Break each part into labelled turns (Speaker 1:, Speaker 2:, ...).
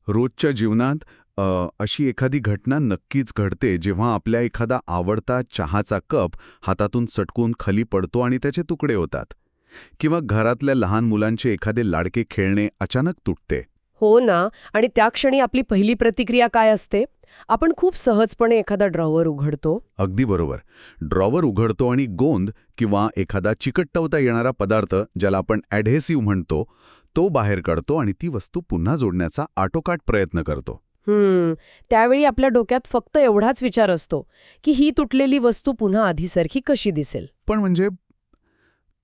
Speaker 1: रोजच्या जीवनात अशी एखादी घटना नक्कीच घडते जेव्हा आपल्या एखादा आवडता चहाचा कप हातातून सटकून खाली पडतो आणि त्याचे तुकडे होतात. किंवा घरातल्या लहान मुलांचे एखादे लाडके खेळणे अचानक तुटते.
Speaker 2: हो ना. आणि त्या क्षणी आपली पहिली प्रतिक्रिया काय असते? आपण खूप सहजपणे एखादा ड्रॉवर उघडतो.
Speaker 1: अगदी बरोबर. ड्रॉवर उघडतो आणि गोंद किंवा एखादा चिकटवता येणारा पदार्थ, ज्याला आपण ॲडहेसिव्ह म्हणतो, तो बाहेर काढतो आणि ती वस्तू पुन्हा जोडण्याचा आटोकाट प्रयत्न करतो.
Speaker 2: त्यावेळी आपल्या डोक्यात फक्त एवढाच विचार असतो की ही तुटलेली वस्तू पुन्हा आधीसारखी कशी दिसेल.
Speaker 1: पण म्हणजे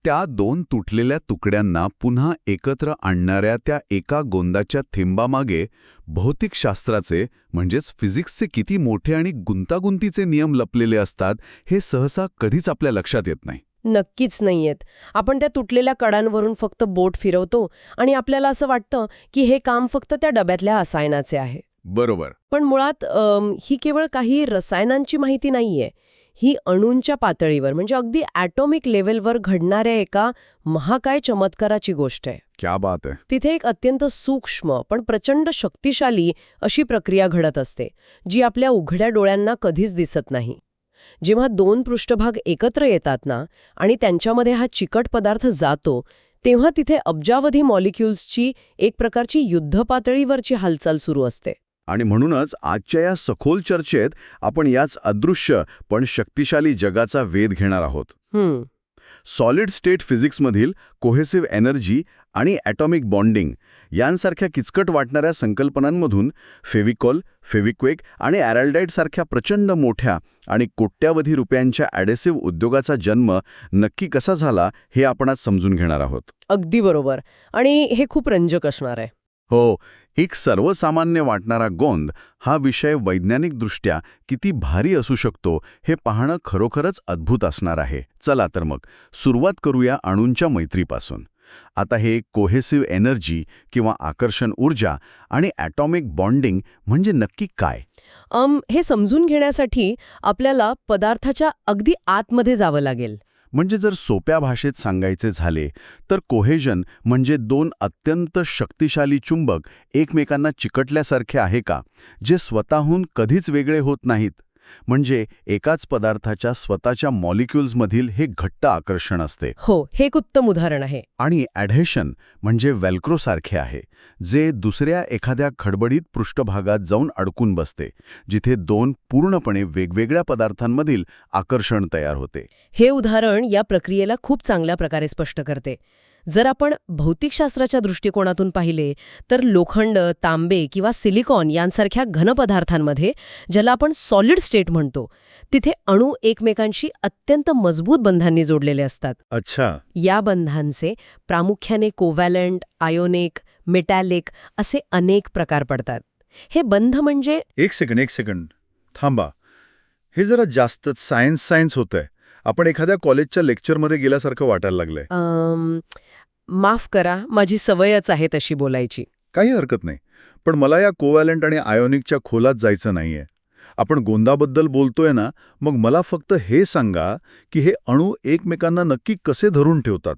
Speaker 1: त्या दोन तुटलेल्या तुकड्यांना पुन्हा एकत्र आणणाऱ्या त्या एका गोंदाच्या थेंबामागे भौतिकशास्त्राचे म्हणजेच फिजिक्सचे किती मोठे आणि गुंतागुंतीचे नियम लपलेले असतात हे सहसा कधीच आपल्या लक्षात येत नाही.
Speaker 2: नक्कीच नाहीयेत. आपण त्या तुटलेल्या कडांवरून फक्त बोट फिरवतो आणि आपल्याला असं वाटतं की हे काम फक्त त्या डब्यातल्या रसायनाचे आहे.
Speaker 1: बरोबर.
Speaker 2: पण मुळात ही केवळ काही रसायनांची माहिती नाहीये. ही अणूंच्या पातळीवर म्हणजे अगदी ॲटॉमिक लेव्हलवर घडणाऱ्या एका महाकाय चमत्काराची गोष्ट आहे.
Speaker 1: क्या बात आहे.
Speaker 2: तिथे एक अत्यंत सूक्ष्म पण प्रचंड शक्तिशाली अशी प्रक्रिया घडत असते, जी आपल्या उघड्या डोळ्यांना कधीच दिसत नाही. जेव्हा दोन पृष्ठभाग एकत्र येतात ना आणि त्यांच्यामध्ये हा चिकट पदार्थ जातो, तेव्हा तिथे अब्जावधी मॉलिक्युल्सची एक प्रकारची युद्धपातळीवरची हालचाल सुरू असते.
Speaker 1: आणि म्हणूनच आजच्या या सखोल चर्चेत आपण याच अदृश्य पण शक्तिशाली जगाचा वेध घेणार आहोत. सॉलिड स्टेट फिजिक्समधील कोहेसिव्ह एनर्जी आणि ॲटॉमिक बॉन्डिंग यांसारख्या किचकट वाटणाऱ्या संकल्पनांमधून फेविकॉल, फेविक्विक आणि ॲरल्डाईडसारख्या प्रचंड मोठ्या आणि कोट्यावधी रुपयांच्या ॲडेसिव्ह उद्योगाचा जन्म नक्की कसा झाला हे आपण आज समजून घेणार आहोत.
Speaker 2: अगदी बरोबर. आणि हे खूप रंजक असणार आहे.
Speaker 1: हो. एक सर्वसामान्य वाटणारा गोंद हा विषय वैज्ञानिकदृष्ट्या किती भारी असू शकतो हे पाहणं खरोखरच अद्भुत असणार आहे. चला तर मग सुरुवात करूया अणूंच्या मैत्रीपासून. आता हे कोहेसिव्ह एनर्जी किंवा आकर्षण ऊर्जा आणि ॲटॉमिक बॉन्डिंग म्हणजे नक्की काय?
Speaker 2: हे समजून घेण्यासाठी आपल्याला पदार्थाच्या अगदी आतमध्ये जावं लागेल.
Speaker 1: म्हणजे जर सोप्या भाषेत सांगायचे झाले तर कोहेजन म्हणजे दोन अत्यंत शक्तिशाली चुंबक एकमेकांना चिकटल्यासारखे आहे का, जे स्वतःहून कधीच वेगळे होत नाहीत. म्हणजे एकाच पदार्थाच्या स्वतःच्या मॉलिक्युल्समधील हे घट्ट आकर्षण असते.
Speaker 2: हो, हे एक उत्तम उदाहरण आहे.
Speaker 1: आणि ॲडहेशन म्हणजे वेल्क्रोसारखे आहे, जे दुसऱ्या एखाद्या खडबडीत पृष्ठभागात जाऊन अडकून बसते, जिथे दोन पूर्णपणे वेगवेगळ्या पदार्थांमधील आकर्षण तयार होते.
Speaker 2: हे उदाहरण या प्रक्रियेला खूप चांगल्या प्रकारे स्पष्ट करते. जर आपण भौतिकशास्त्राच्या दृष्टिकोनातून पाहिले तर लोखंड, तांबे किंवा सिलिकॉन यांसारख्या घनपदार्थांमध्ये, ज्याला आपण सॉलिड स्टेट म्हणतो, तिथे अणू एकमेकांशी अत्यंत मजबूत बंधांनी जोडलेले असतात.
Speaker 1: अच्छा.
Speaker 2: या बंधांचे प्रामुख्याने कोव्हॅलंट, आयोनिक, मेटॅलिक असे अनेक प्रकार पडतात. हे बंध म्हणजे
Speaker 3: एक सेकंड थांबा. हे जरा जास्तच सायन्स होतंय. आपण एखाद्या कॉलेजच्या लेक्चरमध्ये गेल्यासारखं वाटायला लागलंय.
Speaker 2: माफ करा, माझी सवयच आहे तशी बोलायची.
Speaker 3: काही हरकत नाही. पण मला या कोव्हॅलंट आणि आयोनिकच्या खोलात जायचं नाहीये. आपण गोंदाबद्दल बोलतोय ना, मग मला फक्त हे सांगा की हे अणू एकमेकांना नक्की कसे धरून ठेवतात.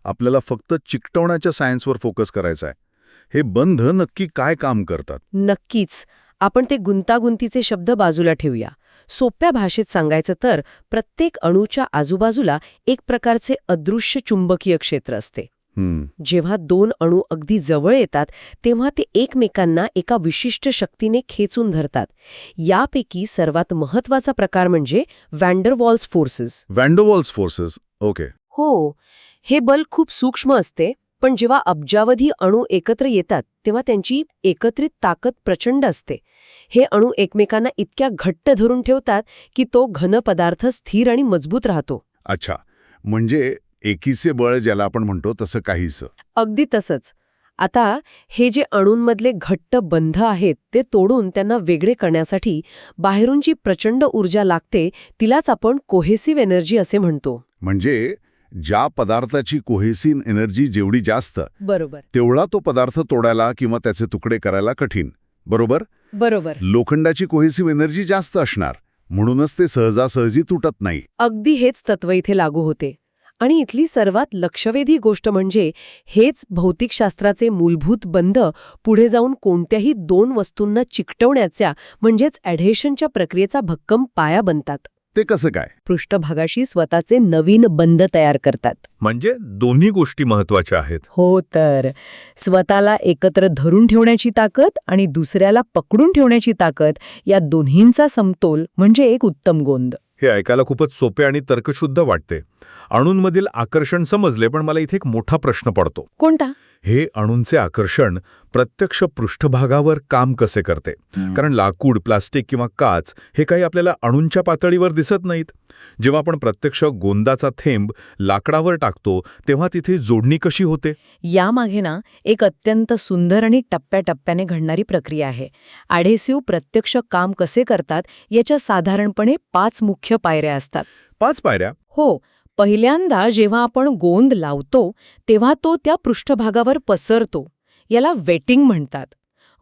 Speaker 3: आपल्याला फक्त चिकटवण्याच्या सायन्सवर फोकस करायचा आहे. हे बंध नक्की काय काम करतात?
Speaker 2: नक्कीच. आपण ते गुंतागुंतीचे शब्द बाजूला ठेवूया. सोप्या भाषेत सांगायचं तर प्रत्येक अणूच्या आजूबाजूला एक प्रकारचे अदृश्य चुंबकीय क्षेत्र असते. जेव्हा दोन अणू अगदी जवळ येतात तेव्हा ते एकमेकांना एका विशिष्ट शक्तीने खेचून धरतात. यापैकी सर्वात महत्वाचा प्रकार म्हणजे वॅन्डरवॉल्स फोर्सेस.
Speaker 3: वॅन्डरवॉल्स फोर्सेस. ओके.
Speaker 2: हो. हे बल खूप सूक्ष्म असते, पण जेव्हा अब्जावधी अणू एकत्र येतात तेव्हा त्यांची एकत्रित ताकद प्रचंड असते. हे अणू एकमेकांना इतक्या घट्ट धरून ठेवतात की तो घन पदार्थ स्थिर आणि मजबूत राहतो.
Speaker 3: अच्छा. म्हणजे एकीचे बळ ज्याला आपण म्हणतो तसं काहीसं.
Speaker 2: अगदी तसंच. आता हे जे अणूंमधले घट्ट बंध आहेत ते तोडून त्यांना वेगळे करण्यासाठी बाहेरून जी प्रचंड ऊर्जा लागते तिलाच आपण कोहेसिव्ह एनर्जी असे म्हणतो.
Speaker 3: म्हणजे ज्या पदार्थाची कोहेसिव्ह एनर्जी जेवढी जास्त,
Speaker 2: बरोबर,
Speaker 3: तेवढा तो पदार्थ तोडायला किंवा त्याचे तुकडे करायला कठीण. बरोबर. लोखंडाची कोहेसिव्ह एनर्जी जास्त असणार, म्हणूनच ते सहजासहजी तुटत नाही.
Speaker 2: अगदी हेच तत्व इथे लागू होते. आणि इथली सर्वात लक्षवेधी गोष्ट म्हणजे हेच भौतिकशास्त्राचे मूलभूत बंध पुढे जाऊन कोणत्याही दोन वस्तूंना चिकटवण्याच्या म्हणजेच ॲडहेशनच्या प्रक्रियेचा भक्कम पाया बनतात.
Speaker 3: ते कसं काय?
Speaker 2: पृष्ठभागाशी स्वतःचे नवीन बंध तयार करतात.
Speaker 3: म्हणजे दोन्ही गोष्टी महत्वाच्या आहेत.
Speaker 2: हो तर स्वतःला एकत्र धरून ठेवण्याची ताकद आणि दुसऱ्याला पकडून ठेवण्याची ताकद या दोन्हींचा समतोल म्हणजे एक उत्तम गोंद.
Speaker 3: हे ऐकायला खूपच सोपे आणि तर्कशुद्ध वाटते. अणूंमधील आकर्षण समजले, पण मला इथे एक मोठा प्रश्न पडतो.
Speaker 2: कोणता?
Speaker 3: हे अणूंचे आकर्षण प्रत्यक्ष पृष्ठभागावर काम कसे करते? कारण लाकूड, प्लास्टिक किंवा काच हे काही आपल्याला अणूंच्या पातळीवर दिसत नाहीत. जेव्हा आपण प्रत्यक्ष गोंदाचा थेंब लाकडावर टाकतो तेव्हा तिथे जोडणी कशी होते?
Speaker 2: यामागे ना एक अत्यंत सुंदर आणि टप्प्याटप्प्याने घडणारी प्रक्रिया आहे. ॲडेसिव्ह प्रत्यक्ष काम कसे करतात याच्या साधारणपणे 5 मुख्य पायऱ्या असतात.
Speaker 3: 5 पायऱ्या?
Speaker 2: हो. पहिल्यांदा जेव्हा आपण गोंद लावतो तेव्हा तो त्या पृष्ठभागावर पसरतो. याला वेटिंग म्हणतात.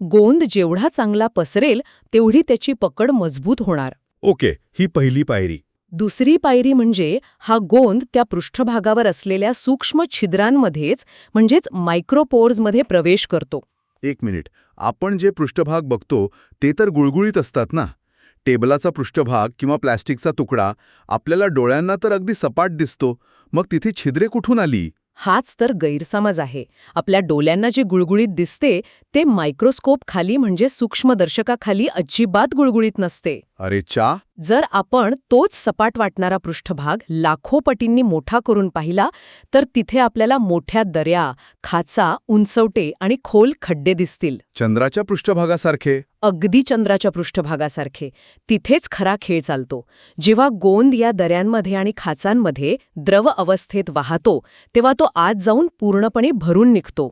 Speaker 2: गोंद जेवढा चांगला पसरेल तेवढी त्याची पकड मजबूत होणार.
Speaker 3: ओके, ही पहिली पायरी.
Speaker 2: दुसरी पायरी म्हणजे हा गोंद त्या पृष्ठभागावर असलेल्या सूक्ष्म छिद्रांमध्येच म्हणजेच मायक्रोपोर्समध्ये प्रवेश करतो.
Speaker 3: 1 मिनिट, आपण जे पृष्ठभाग बघतो ते तर गुळगुळीत असतात ना? टेबलाचा पृष्ठभाग किंवा प्लॅस्टिकचा तुकडा आपल्याला डोळ्यांना तर अगदी सपाट दिसतो, मग तिथे छिद्रे कुठून आली?
Speaker 2: हाच तर गैरसमज आहे. आपल्या डोळ्यांना जे गुळगुळीत दिसते ते मायक्रोस्कोप खाली म्हणजे सूक्ष्मदर्शकाखाली अजिबात गुळगुळीत नसते.
Speaker 3: अरे चा!
Speaker 2: जर आपण तोच सपाट वाटणारा पृष्ठभाग लाखो पटींनी मोठा करून पाहिला तर तिथे आपल्याला मोठ्या दऱ्या, खाचा, उंचवटे आणि खोल खड्डे दिसतील.
Speaker 3: चंद्राच्या पृष्ठभागासारखे?
Speaker 2: अगदी चंद्राच्या पृष्ठभागासारखे. तिथेच खरा खेळ चालतो. जेव्हा गोंद या दऱ्यांमध्ये आणि खाचांमध्ये द्रव अवस्थेत वाहतो तेव्हा तो आत जाऊन पूर्णपणे भरून निघतो.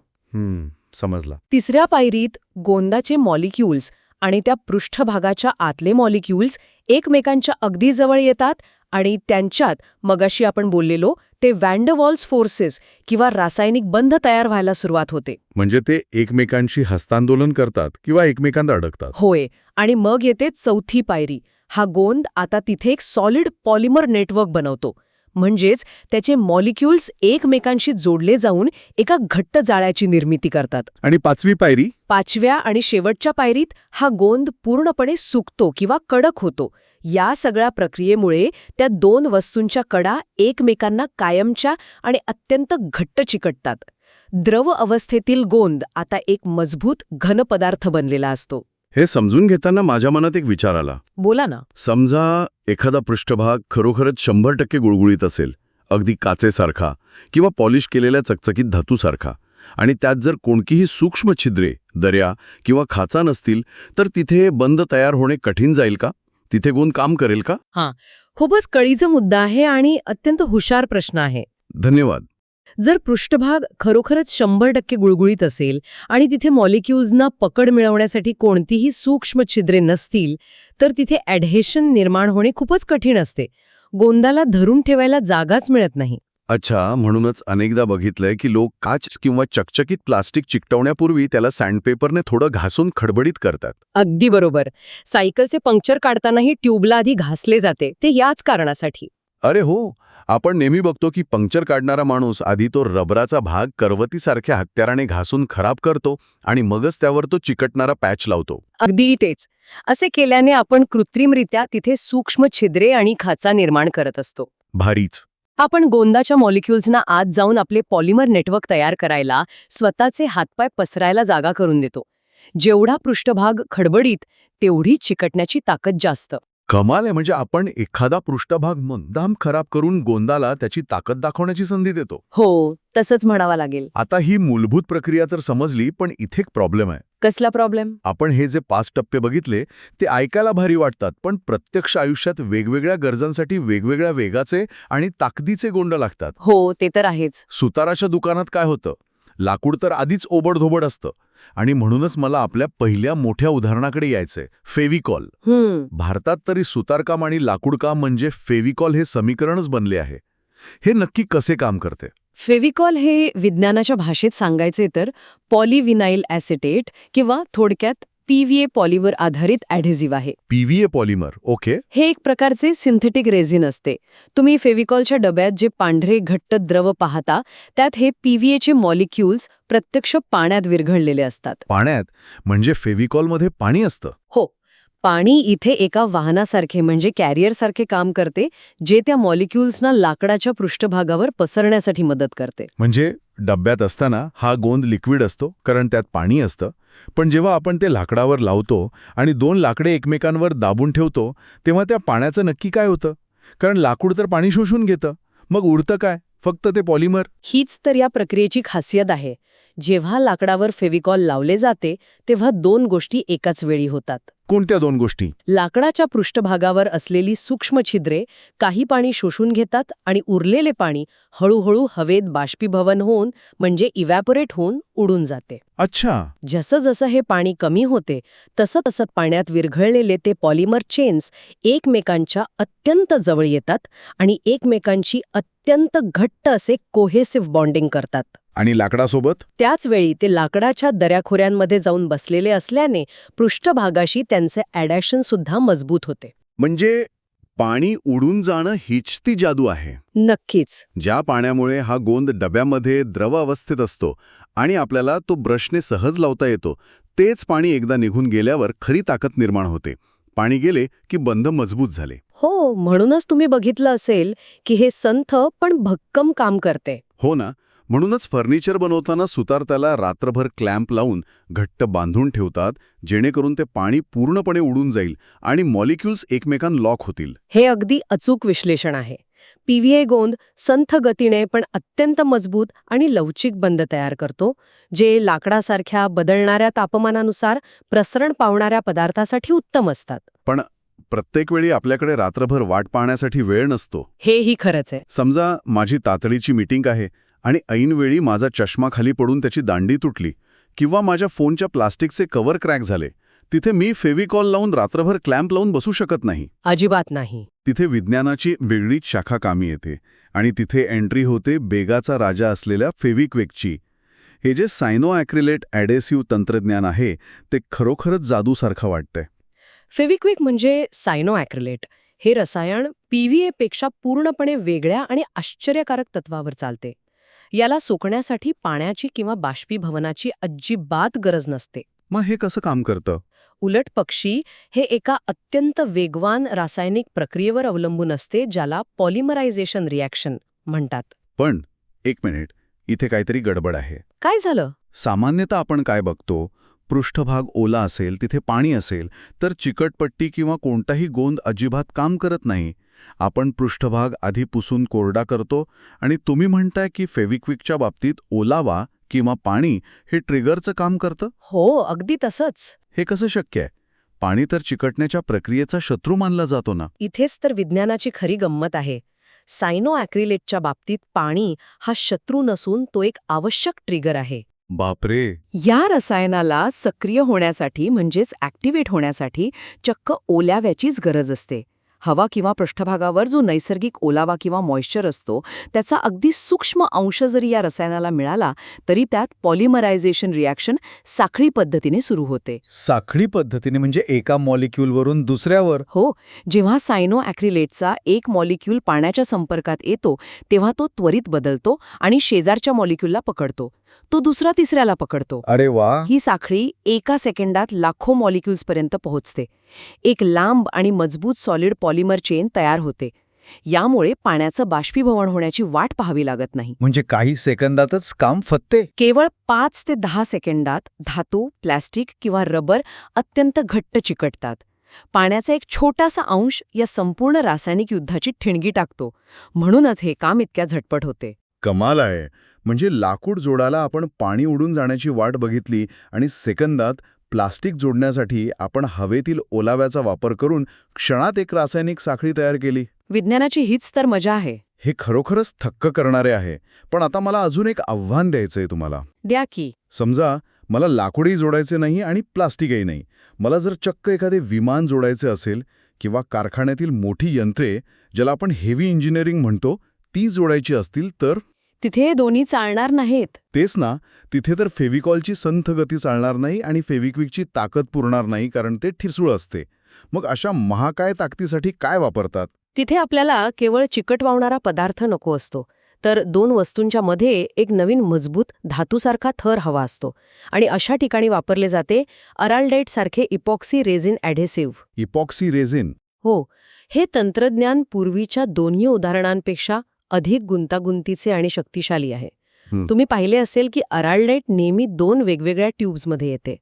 Speaker 3: समजला.
Speaker 2: तिसऱ्या पायरीत गोंदाचे मॉलिक्युल्स आणि त्या पृष्ठभागाच्या आतले मॉलिक्युल्स एकमेकांच्या अगदी जवळ येतात आणि त्यांच्यात मगाशी आपण बोललेलो ते वॅन डर वॉल्स फोर्सेस किंवा रासायनिक बंध तयार व्हायला सुरुवात होते.
Speaker 3: म्हणजे ते एकमेकांशी हस्तांदोलन करतात किंवा एकमेकांत अडकतात.
Speaker 2: होय. आणि मग येते चौथी पायरी. हा गोंद आता तिथे एक सॉलिड पॉलिमर नेटवर्क बनवतो. म्हणजेच त्याचे मॉलिक्युल्स एकमेकांशी जोडले जाऊन एका घट्ट जाळ्याची निर्मिती करतात.
Speaker 3: आणि 5वी पायरी?
Speaker 2: 5व्या आणि शेवटच्या पायरीत हा गोंद पूर्णपणे सुकतो किंवा कडक होतो. या सगळ्या प्रक्रियेमुळे त्या दोन वस्तूंच्या कडा एकमेकांना कायमच्या आणि अत्यंत घट्ट चिकटतात. द्रव अवस्थेतील गोंद आता एक मजबूत घन पदार्थ बनलेला असतो.
Speaker 1: हे समजून घेताना माझ्या मनात एक विचार आला.
Speaker 2: बोला ना.
Speaker 1: समजा एखादा पृष्ठभाग खरोखरच 100% गुळगुळीत असेल, अगदी काचेसारखा किंवा पॉलिश केलेल्या चकचकीत धातूसारखा, आणि त्यात जर कोणतीही सूक्ष्म छिद्रे, दऱ्या किंवा खाचा नसतील, तर तिथे बंध तयार होणे कठीण जाईल का? तिथे गोंद काम करेल का?
Speaker 2: खूपच कळीचा मुद्दा आहे आणि अत्यंत हुशार प्रश्न आहे.
Speaker 1: धन्यवाद.
Speaker 2: जर पृष्ठभाग खरोखरच 100% गुळगुळीत असेल आणि तिथे मॉलिक्युल्सना पकड मिळवण्यासाठी कोणतीही सूक्ष्म छिद्रे नसतील तर तिथे ॲडहेशन निर्माण होणे खूपच कठीण असते. गोंदाला धरून ठेवायला जागाच मिळत नाही.
Speaker 1: अच्छा, म्हणूनच अनेकदा बघितलंय की लोक काच किंवा चकचकीत प्लास्टिक चिकटवण्यापूर्वी त्याला सँडपेपरने थोडं घासून खडबडीत करतात.
Speaker 2: अगदी बरोबर. सायकलचे पंक्चर काढतानाही ट्यूबला आधी घासले जाते, ते याच कारणासाठी.
Speaker 1: अरे हो, आपण नेहमी बघतो की पंक्चर काढणारा माणूस आधी तो रबराचा भाग करवतीसारख्या हत्याराने घासून खराब करतो आणि मगच त्यावर तो चिकटणारा पॅच लावतो.
Speaker 2: अगदी तेच. असे केल्याने आपण कृत्रिमरित्या तिथे सूक्ष्म छिद्रे आणि खाचा निर्माण करत असतो.
Speaker 1: भारीच.
Speaker 2: आपण गोंदाच्या मॉलिक्युल्सना आत जाऊन आपले पॉलिमर नेटवर्क तयार करायला, स्वतःचे हातपाय पसरायला जागा करून देतो. जेवढा पृष्ठभाग खडबडीत तेवढी चिकटण्याची ताकद जास्त.
Speaker 1: कमाल आहे. म्हणजे आपण एखादा पृष्ठभाग मुद्दाम खराब करून गोंदाला त्याची ताकद दाखवण्याची संधी देतो.
Speaker 2: हो, तसंच म्हणावं लागेल.
Speaker 1: आता ही मूलभूत प्रक्रिया तर समजली, पण इथे एक प्रॉब्लेम आहे.
Speaker 2: कसला प्रॉब्लेम?
Speaker 1: आपण हे जे 5 टप्पे बघितले ते ऐकायला भारी वाटतात, पण प्रत्यक्ष आयुष्यात वेगवेगळ्या गरजांसाठी वेगवेगळ्या वेगाचे आणि ताकदीचे गोंड लागतात.
Speaker 2: हो, ते तर आहेच.
Speaker 1: सुताराच्या दुकानात काय होतं? लाकूड तर आधीच ओबडधोबड असतं. आणि म्हणूनच मला आपल्या पहिल्या मोठ्या उदाहरणाकडे यायचंय, फेविकॉल. भारतात तरी सुतारकाम आणि लाकूडकाम म्हणजे फेविकॉल हे समीकरणच बनले आहे. हे नक्की कसे काम करते?
Speaker 2: फेविकॉल हे विज्ञानाच्या भाषेत सांगायचे तर पॉलिव्हिनाइल ॲसिटेट किंवा थोडक्यात PVA पॉलीवर आधारित ॲढेझिव्ह आहे.
Speaker 3: PVA polymer, okay.
Speaker 2: हे एक प्रकारचे सिंथेटिक रेझिन असते. तुम्ही फेविकॉलच्या डब्यात जे पांढरे घट्ट द्रव पाहता त्यात हे PVAचे मॉलिक्युल्स प्रत्यक्ष पाण्यात विरघळलेले असतात.
Speaker 3: पाण्यात म्हणजे फेविकॉलमध्ये पाणी असतं?
Speaker 2: हो, पाणी इथे एका वाहनासारखे म्हणजे कॅरियरसारखे काम करते, जे त्या मॉलिक्युल्सना लाकडाच्या पृष्ठभागावर पसरण्यासाठी मदत करते.
Speaker 3: म्हणजे डब्यात असताना हा गोंद लिक्विड असतो कारण त्यात पाणी असतं, पण जेव्हा आपण ते लाकडावर लावतो आणि 2 लाकडे एकमेकांवर दाबून ठेवतो तेव्हा त्या पाण्याचं नक्की काय होतं? कारण लाकूड तर पाणी शोषून घेतं, मग उरतं काय? फक्त ते पॉलिमर.
Speaker 2: हीच तर या प्रक्रियेची खासियत आहे. जेव्हा लाकडावर फेविकॉल लावले जाते तेव्हा 2 गोष्टी एकाच वेळी होतात.
Speaker 3: कोणत्या 2 गोष्टी?
Speaker 2: लाकडाच्या पृष्ठभागावर असलेली सूक्ष्म छिद्रे काही पाणी शोषून घेतात आणि उरलेले पाणी हळूहळू हवेत बाष्पीभवन होऊन म्हणजे इव्हॅपोरेट होऊन उडून जाते.
Speaker 3: अच्छा.
Speaker 2: जसं जसं हे पाणी कमी होते तसं तसं पाण्यात विरघळलेले ते पॉलिमर चेन्स एकमेकांच्या अत्यंत जवळ येतात आणि एकमेकांची अत्यंत घट्ट असे कोहेसिव्ह बॉन्डिंग करतात.
Speaker 3: आणि लाकडासोबत?
Speaker 2: त्याच वेळी ते लाकडाच्या दऱ्याखोऱ्यांमध्ये जाऊन बसलेले असल्याने पृष्ठभागाशी त्यांचे ॲडॅशन सुद्धा मजबूत होते.
Speaker 1: म्हणजे पाणी उडून जाणं हीच ती जादू आहे.
Speaker 2: नक्कीच.
Speaker 1: ज्या पाण्यामुळे हा गोंद डब्यामध्ये द्रव अवस्थेत असतो आणि आपल्याला तो ब्रशने सहज लावता येतो, तेच पाणी एकदा निघून गेल्यावर खरी ताकद निर्माण होते. पाणी गेले की बंध मजबूत झाले.
Speaker 2: हो, म्हणूनच तुम्ही बघितलं असेल की हे संथ पण भक्कम काम करते.
Speaker 1: हो ना. म्हणूनच फर्निचर बनवताना सुतार त्याला रात्रभर क्लॅम्प लावून घट्ट बांधून ठेवतात, जेणेकरून ते पाणी पूर्णपणे उडून जाईल आणि मॉलिक्युल्स एकमेकांना लॉक होतील.
Speaker 2: हे अगदी अचूक विश्लेषण आहे. PVA गोंद संथ गतीने पण अत्यंत मजबूत आणि लवचिक बंध तयार करतो, जे लाकडासारख्या बदलणाऱ्या तापमानानुसार प्रसरण पावणाऱ्या पदार्थासाठी उत्तम असतात.
Speaker 1: पण प्रत्येक वेळी आपल्याकडे रात्रभर वाट पाहण्यासाठी वेळ नसतो.
Speaker 2: हेही खरंच आहे.
Speaker 1: समजा माझी तातडीची मीटिंग आहे आणि ऐनवेळी माझा चष्मा खाली पडून त्याची दांडी तुटली किंवा माझ्या फोनच्या प्लास्टिकचे कव्हर क्रॅक झाले. तिथे मी फेविकॉल लावून रात्रभर क्लॅम्प लावून बसू शकत नाही.
Speaker 2: अजिबात नाही.
Speaker 1: तिथे विज्ञानाची वेगळीच शाखा कामी येते आणि तिथे एंट्री होते बेगाचा राजा असलेल्या फेविक्विकची. हे जे सायनो ॲक्रिलेट ॲडेसिव्ह तंत्रज्ञान आहे ते खरोखरच जादूसारखं वाटतंय.
Speaker 2: फेविक्विक म्हणजे सायनो ॲक्रिलेट. हे रसायन PVA पेक्षा पूर्णपणे वेगळ्या आणि आश्चर्यकारक तत्वावर चालते. याला सुकण्यासाठी पाण्याची किंवा बाष्पीभवनाची अजिबात गरज नसते.
Speaker 1: मग हे कसं काम करतं?
Speaker 2: उलट पक्षी हे एका अत्यंत वेगवान रासायनिक प्रक्रियेवर अवलंबून असते, ज्याला पॉलिमरायझेशन रिॲक्शन म्हणतात.
Speaker 1: पण एक मिनिट, इथे काहीतरी गडबड आहे.
Speaker 2: काय झालं?
Speaker 1: सामान्यतः आपण काय बघतो, पृष्ठभाग ओला असेल, तिथे पाणी असेल तर चिकटपट्टी किंवा कोणताही गोंद अजिबात काम करत नाही. आपण पृष्ठभाग आधी पुसून कोरडा करतो आणि तुम्ही म्हणताय की फेविक्विकच्या बाबतीत ओलावा किंवा पाणी हे ट्रिगरचं काम करतं?
Speaker 2: हो, अगदी तसंच.
Speaker 1: हे कसं शक्य आहे? पाणी तर चिकटण्याच्या प्रक्रियेचा शत्रू मानला जातो ना.
Speaker 2: इथेच तर विज्ञानाची खरी गंमत आहे. सायनो ॲक्रिलेटच्या बाबतीत पाणी हा शत्रू नसून तो एक आवश्यक ट्रिगर आहे.
Speaker 1: बापरे.
Speaker 2: या रसायनाला सक्रिय होण्यासाठी म्हणजेच ॲक्टिवेट होण्यासाठी चक्क ओल्याव्याचीच गरज असते. हवा किंवा पृष्ठभागावर जो नैसर्गिक ओलावा किंवा मॉइश्चर असतो त्याचा अगदी सूक्ष्म अंश जरी या रसायनाला मिळाला तरी त्यात पॉलिमरायझेशन रिॲक्शन साखळी पद्धतीने सुरू होते.
Speaker 3: साखळी पद्धतीने म्हणजे एका मॉलिक्यूलवरून दुसऱ्यावर?
Speaker 2: हो, जेव्हा सायनो ॲक्रिलेटचा एक मॉलिक्यूल पाण्याच्या संपर्कात येतो तेव्हा तो त्वरित बदलतो आणि शेजारच्या मॉलिक्यूलला पकडतो. तो दुसरा तिसऱ्याला पकडतो.
Speaker 3: अरे वा.
Speaker 2: ही साखळी एका सेकंदात लाखो मॉलिक्युल्सपर्यंत पोहोचते. एक लांब आणि मजबूत सॉलिड पॉलिमर चेन तयार होते. यामुळे पाण्याचं बाष्पीभवन होण्याची वाट पाहावी लागत नाही.
Speaker 3: म्हणजे काही सेकंदातच काम फत्ते?
Speaker 2: केवळ 5 ते 10 सेकंदात धातू, प्लॅस्टिक किंवा रबर अत्यंत घट्ट चिकटतात. पाण्याचा एक छोटासा अंश या संपूर्ण रासायनिक युद्धाची ठिणगी टाकतो. म्हणूनच हे काम इतक्या झटपट होते.
Speaker 3: कमाल आहे. म्हणजे लाकूड जोडायला आपण पाणी उडून जाण्याची वाट बघितली आणि सेकंदात प्लास्टिक जोडण्यासाठी आपण हवेतील ओलाव्याचा वापर करून क्षणात एक रासायनिक साखळी तयार केली.
Speaker 2: विज्ञानाची हीच तर मजा आहे.
Speaker 3: हे खरोखरच थक्क करणारे आहे. पण आता मला अजून एक आव्हान द्यायचंय तुम्हाला.
Speaker 2: द्या की.
Speaker 3: समजा मला लाकूडही जोडायचे नाही आणि प्लास्टिकही नाही. मला जर चक्क एखादे विमान जोडायचे असेल किंवा कारखान्यातील मोठी यंत्रे, ज्याला आपण हेवी इंजिनिअरिंग म्हणतो, ती जोडायची असतील तर?
Speaker 2: तिथे हे दोन्ही चालणार नाहीत.
Speaker 3: तेच ना, तिथे तर फेविकॉलची संथ गती चालणार नाही आणि फेविक्विकची ताकद पुरणार नाही, कारण ते ठिसूळ असते. मग अशा महाकाय ताकदीसाठी काय वापरतात?
Speaker 2: तिथे आपल्याला केवळ चिकट वावणारा पदार्थ नको असतो, तर दोन वस्तूंच्या मध्ये एक नवीन मजबूत धातूसारखा थर हवा असतो. आणि अशा ठिकाणी वापरले जाते अराल्डाईट सारखे epoxy resin adhesive.
Speaker 3: Epoxy resin.
Speaker 2: हो, हे तंत्रज्ञान पूर्वीच्या दोन्ही उदाहरणांपेक्षा अधिक गुंतागुंतीचे आणि शक्तिशाली आहे. तुम्ही पाहिले असेल की अराल्डाईट नेहमी 2 वेगवेगळ्या ट्यूब्समध्ये येते.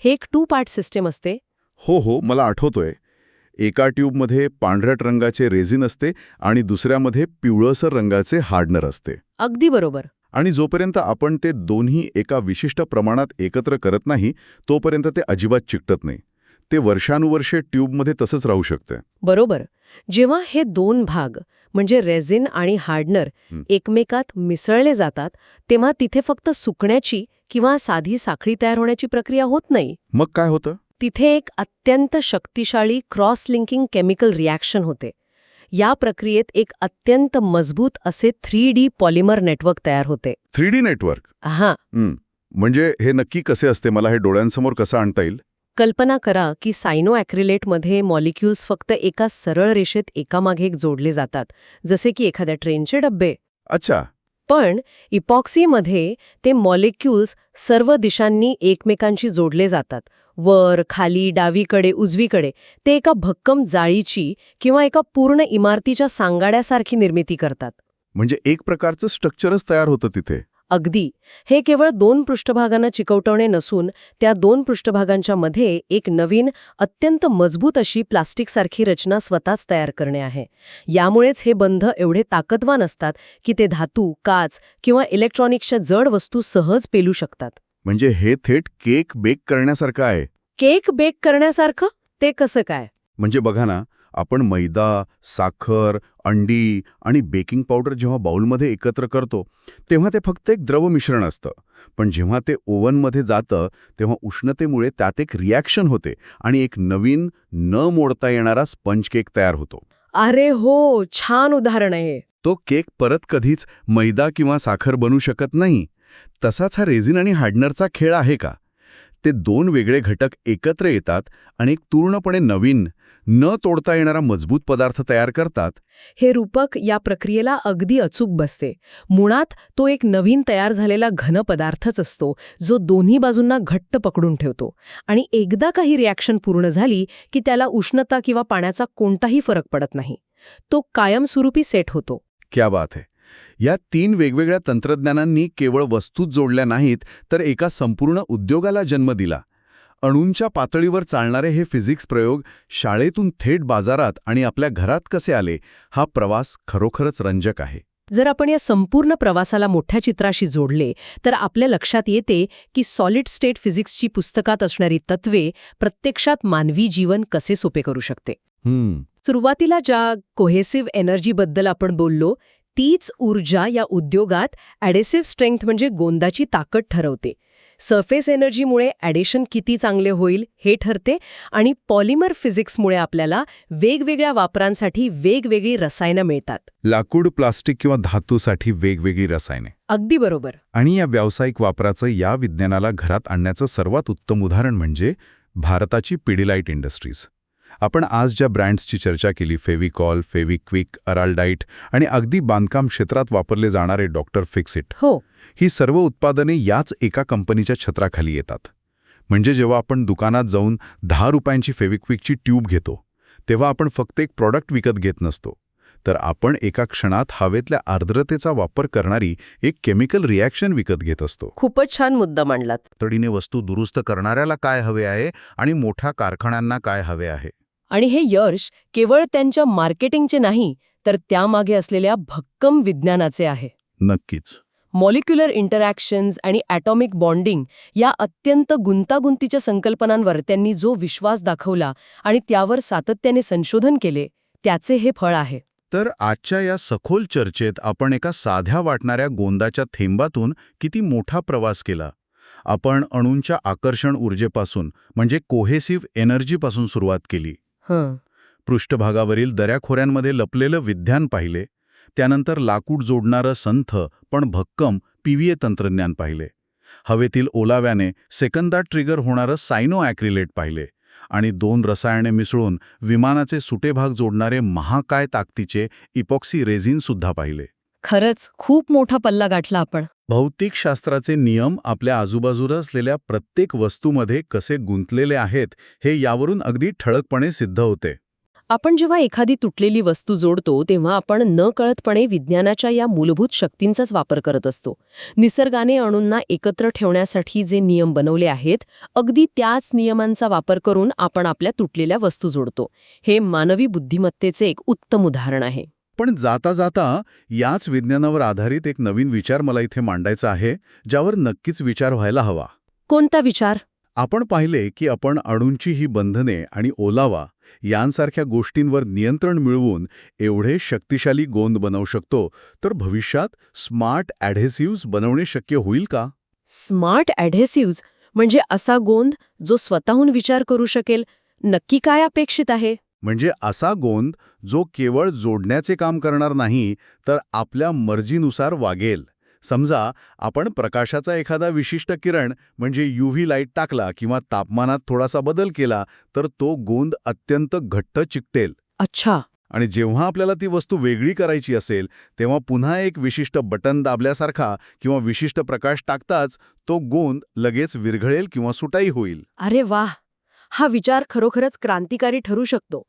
Speaker 2: हे एक 2 पार्ट सिस्टीम असते.
Speaker 3: हो, मला आठवतोय. एका ट्यूबमध्ये पांढऱ्या रंगाचे रेझिन असते आणि दुसऱ्यामध्ये पिवळसर रंगाचे हार्डनर असते.
Speaker 2: अगदी बरोबर.
Speaker 3: आणि जोपर्यंत आपण ते दोन्ही एका विशिष्ट प्रमाणात एकत्र करत नाही, तोपर्यंत ते अजिबात चिकटत नाही. ते वर्षानुवर्षे ट्यूबमध्ये तसंच राहू शकते.
Speaker 2: बरोबर. जेव्हा हे 2 भाग म्हणजे रेझिन आणि हार्डनर एकमेकात मिसळले जातात, तेव्हा तिथे फक्त सुकण्याची किंवा साधी साखळी तयार होण्याची प्रक्रिया होत नाही.
Speaker 3: मग काय होतं?
Speaker 2: तिथे एक अत्यंत शक्तिशाली क्रॉस लिंकिंग केमिकल रिॲक्शन होते. या प्रक्रियेत एक अत्यंत मजबूत असे 3D पॉलिमर नेटवर्क तयार होते.
Speaker 3: 3D network?
Speaker 2: हां.
Speaker 3: म्हणजे हे नक्की कसे असते? मला हे डोळ्यांसमोर कसं आणता येईल?
Speaker 2: कल्पना करा की सायनोॲक्रिलेटमध्ये मॉलिक्युल्स फक्त एका सरळ रेषेत एकामागे एक जोडले जातात, जसे की एखाद्या ट्रेनचे डब्बे.
Speaker 3: अच्छा.
Speaker 2: पण इपॉक्सीमध्ये ते मॉलिक्युल्स सर्व दिशांनी एकमेकांशी जोडले जातात. वर, खाली, डावीकडे, उजवीकडे. ते एका भक्कम जाळीची किंवा एका पूर्ण इमारतीच्या सांगाड्यासारखी निर्मिती करतात.
Speaker 3: म्हणजे एक प्रकारचं स्ट्रक्चरच तयार होतं तिथे.
Speaker 2: अगदी. हे केवळ 2 पृष्ठभागांना चिकवटवणे नसून त्या 2 पृष्ठभागांच्या मध्ये एक नवीन, अत्यंत मजबूत अशी प्लास्टिकसारखी रचना स्वतःच तयार करणे आहे. यामुळेच हे बंध एवढे ताकदवान असतात की ते धातू, काच किंवा इलेक्ट्रॉनिक्सच्या जड वस्तू सहज पेलू शकतात.
Speaker 3: म्हणजे हे थेट केक बेक करण्यासारखं आहे.
Speaker 2: केक बेक करण्यासारखं? ते कसं काय?
Speaker 3: म्हणजे बघा ना, आपण मैदा, साखर, अंडी आणि बेकिंग पावडर जेव्हा बाउलमध्ये एकत्र करतो, तेव्हा ते फक्त एक द्रव मिश्रण असतं. पण जेव्हा ते ओव्हनमध्ये जातं, तेव्हा उष्णतेमुळे त्यात एक रिॲक्शन होते आणि एक नवीन, न मोडता येणारा स्पंज केक तयार होतो.
Speaker 2: अरे हो, छान उदाहरण आहे.
Speaker 3: तो केक परत कधीच मैदा किंवा साखर बनू शकत नाही. तसाच हा रेझिन आणि हार्डनरचा खेळ आहे का? ते 2 वेगळे घटक एकत्र येतात आणि एक पूर्णपणे नवीन, न तोडता येणारा मजबूत पदार्थ तयार करतात.
Speaker 2: हे रूपक या प्रक्रियेला अगदी अचूक बसते. मुळात तो एक नवीन तयार झालेला घन पदार्थच असतो, जो दोन्ही बाजूंना घट्ट पकडून ठेवतो. आणि एकदा काही रिॲक्शन पूर्ण झाली की त्याला उष्णता किंवा पाण्याचा कोणताही फरक पडत नाही. तो कायमस्वरूपी सेट होतो.
Speaker 3: क्या बात आहे. या 3 वेगवेगळ्या तंत्रज्ञानांनी केवळ वस्तूच जोडल्या नाहीत, तर एका संपूर्ण उद्योगाला जन्म दिला. अणूंच्या पातळीवर चालणारे हे फिजिक्स प्रयोग शाळेतून थेट बाजारात आणि आपल्या घरात कसे आले, हा प्रवास खरोखरच रंजक आहे.
Speaker 2: जर आपण या संपूर्ण प्रवासाला मोठ्या चित्राशी जोडले तर आपल्या लक्षात येते की सॉलिड स्टेट फिजिक्सची पुस्तकात असणारी तत्वे प्रत्यक्षात मानवी जीवन कसे सोपे करू शकते. सुरुवातीला ज्या कोहेसिव्ह एनर्जीबद्दल आपण बोललो, तीच ऊर्जा या उद्योगात ॲडेसिव्ह स्ट्रेंग्थ म्हणजे गोंदाची ताकद ठरवते. सरफेस एनर्जीमुळे ॲडेशन किती चांगले होईल हे ठरते आणि पॉलिमर फिजिक्समुळे आपल्याला वेगवेगळ्या वापरांसाठी वेगवेगळी रसायनं मिळतात.
Speaker 3: लाकूड, प्लास्टिक किंवा धातूसाठी वेगवेगळी रसायने.
Speaker 2: अगदी बरोबर.
Speaker 3: आणि या व्यावसायिक वापराचं या विज्ञानाला घरात आणण्याचं सर्वात उत्तम उदाहरण म्हणजे भारताची पिडिलाइट इंडस्ट्रीज. आपण आज ज्या ब्रँड्सची चर्चा केली, फेविकॉल, फेविक्विक, अराल्डाईट आणि अगदी बांधकाम क्षेत्रात वापरले जाणारे डॉक्टर फिक्सिट,
Speaker 2: हो,
Speaker 3: ही सर्व उत्पादने याच एका कंपनीच्या छत्राखाली येतात. म्हणजे जेव्हा आपण दुकानात जाऊन 10 रुपयांची फेविक्विकची ट्यूब घेतो, तेव्हा आपण फक्त एक प्रॉडक्ट विकत घेत नसतो, तर आपण एका क्षणात हवेतल्या आर्द्रतेचा वापर करणारी एक केमिकल रिॲक्शन विकत घेत असतो.
Speaker 2: खूपच छान मुद्दा मांडलात.
Speaker 4: तातडीने वस्तू दुरुस्त करणाऱ्याला काय हवे आहे आणि मोठ्या कारखान्यांना काय हवे आहे.
Speaker 2: आणि हे यश केवळ त्यांच्या मार्केटिंगचे नाही, तर त्यामागे असलेल्या भक्कम विज्ञानाचे आहे.
Speaker 3: नक्कीच.
Speaker 2: मॉलिक्युलर इंटरॅक्शन्स आणि ॲटॉमिक बॉन्डिंग या अत्यंत गुंतागुंतीच्या संकल्पनांवर त्यांनी जो विश्वास दाखवला आणि त्यावर सातत्याने संशोधन केले, त्याचे हे फळ आहे.
Speaker 3: तर आजच्या या सखोल चर्चेत आपण एका साध्या वाटणाऱ्या गोंदाच्या थेंबातून किती मोठा प्रवास केला. आपण अणूंच्या आकर्षण ऊर्जेपासून म्हणजे कोहेसिव्ह एनर्जीपासून सुरुवात केली. पृष्ठभागावरील दऱ्याखोऱ्यांमध्ये लपलेलं विज्ञान पाहिले, त्यानंतर लाकूड जोडणारं संथ पण भक्कम PVA तंत्रज्ञान पाहिले. हवेतील ओलाव्याने सेकंदात ट्रिगर होणारं सायनो ॲक्रिलेट पाहिले आणि 2 रसायने मिसळून विमानाचे सुटे भाग जोडणारे महाकाय ताकदीचे इपॉक्सी रेझिनसुद्धा पाहिले.
Speaker 2: खरंच खूप मोठा पल्ला गाठला आपण.
Speaker 3: भौतिकशास्त्राचे नियम आपल्या आजूबाजूला असलेल्या प्रत्येक वस्तूमध्ये कसे गुंतलेले आहेत हे यावरून अगदी ठळकपणे सिद्ध होते.
Speaker 2: आपण जेव्हा एखादी तुटलेली वस्तू जोडतो तेव्हा आपण नकळतपणे विज्ञानाच्या या मूलभूत शक्तींचाच वापर करत असतो. निसर्गाने अणूंना एकत्र ठेवण्यासाठी जे नियम बनवले आहेत, अगदी त्याच नियमांचा वापर करून आपण आपल्या तुटलेल्या वस्तू जोडतो. हे मानवी बुद्धिमत्तेचे एक उत्तम उदाहरण आहे.
Speaker 3: पण जाता जाता याच विज्ञानावर आधारित एक नवीन विचार मला इथे मांडायचा आहे, ज्यावर नक्कीच विचार व्हायला हवा.
Speaker 2: कोणता विचार?
Speaker 3: आपण पाहिले की आपण अणूंची ही बंधने आणि ओलावा यांसारख्या गोष्टींवर नियंत्रण मिळवून एवढे शक्तिशाली गोंद बनवू शकतो, तर भविष्यात स्मार्ट ॲढेसिव्हज बनवणे शक्य होईल का?
Speaker 2: स्मार्ट ॲढेसिव्हज म्हणजे असा गोंद जो स्वतःहून विचार करू शकेल. नक्की काय अपेक्षित आहे?
Speaker 3: म्हणजे असा गोंद जो केवळ जोडण्याचे काम करणार नाही, तर आपल्या मर्जीनुसार वागेल. समजा आपण प्रकाशाचा एखादा विशिष्ट किरण म्हणजे UV लाईट टाकला किंवा तापमानात थोडासा बदल केला, तर तो गोंद अत्यंत घट्ट चिकटेल.
Speaker 2: अच्छा.
Speaker 3: आणि जेव्हा आपल्याला ती वस्तू वेगळी करायची असेल, तेव्हा पुन्हा एक विशिष्ट बटन दाबल्यासारखा किंवा विशिष्ट प्रकाश टाकताच तो गोंद लगेच विरघळेल किंवा सुटाई होईल.
Speaker 2: अरे वाह! हा विचार खरोखरच क्रांतिकारी ठरू शकतो.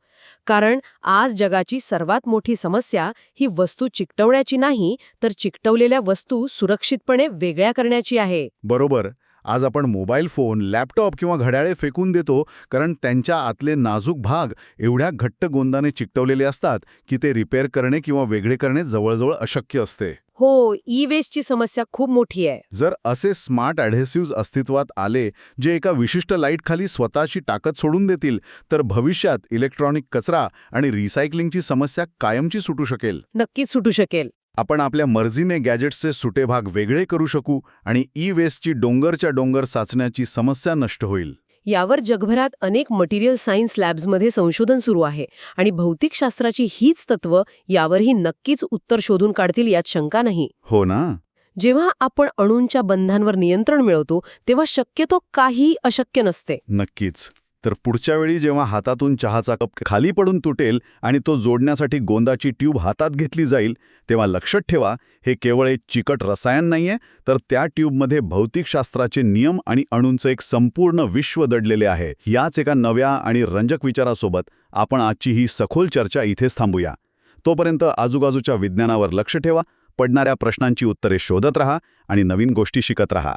Speaker 2: कारण आज जगाची सर्वात मोठी समस्या ही वस्तू चिकटवण्याची नाही, तर चिकटवलेल्या वस्तू सुरक्षितपणे वेगळ्या करण्याची आहे.
Speaker 3: बरोबर. आज आपण मोबाईल फोन, लॅपटॉप किंवा घड्याळे फेकून देतो, कारण त्यांच्या आतले नाजूक भाग एवढ्या घट्ट गोंदाने चिकटवलेले असतात की ते रिपेअर करणे किंवा वेगळे करणे जवळजवळ अशक्य असते.
Speaker 2: हो, ई-वेस्टची समस्या खूप मोठी आहे.
Speaker 3: जर असे स्मार्ट ॲढेसिव्हज अस्तित्वात आले, जे एका विशिष्ट लाईटखाली स्वतःची ताकद सोडून देतील, तर भविष्यात इलेक्ट्रॉनिक कचरा आणि रिसायकलिंगची समस्या कायमची सुटू शकेल.
Speaker 2: नक्कीच सुटू शकेल.
Speaker 3: आपण आपल्या मर्जीने गॅजेट्सचे सुटे भाग वेगळे करू शकू आणि ई-वेस्टची डोंगरच्या डोंगर साचण्याची समस्या नष्ट होईल.
Speaker 2: यावर जगभरात अनेक मटेरियल सायन्स लॅब्समध्ये संशोधन सुरू आहे आणि भौतिकशास्त्राची हीच तत्त्व यावरही नक्कीच उत्तर शोधून काढतील यात शंका नाही.
Speaker 3: हो ना?
Speaker 2: जेव्हा आपण अणूंच्या बंधांवर नियंत्रण मिळवतो तेव्हा शक्यतो काही अशक्य नसते.
Speaker 3: नक्कीच. तर पुढच्या वेळी जेव्हा हातातून चहाचा कप खाली पडून तुटेल आणि तो जोडण्यासाठी गोंदाची ट्यूब हातात घेतली जाईल, तेव्हा लक्षात ठेवा, हे केवळ एक चिकट रसायन नाहीये, तर त्या ट्यूबमध्ये भौतिकशास्त्राचे नियम आणि अणूंचं एक संपूर्ण विश्व दडलेले आहे. याच एका नव्या आणि रंजक विचारासोबत आपण आजची ही सखोल चर्चा इथेच थांबूया. तोपर्यंत आजूबाजूच्या विज्ञानावर लक्ष ठेवा, पडणाऱ्या प्रश्नांची उत्तरे शोधत रहा आणि नवीन गोष्टी शिकत रहा.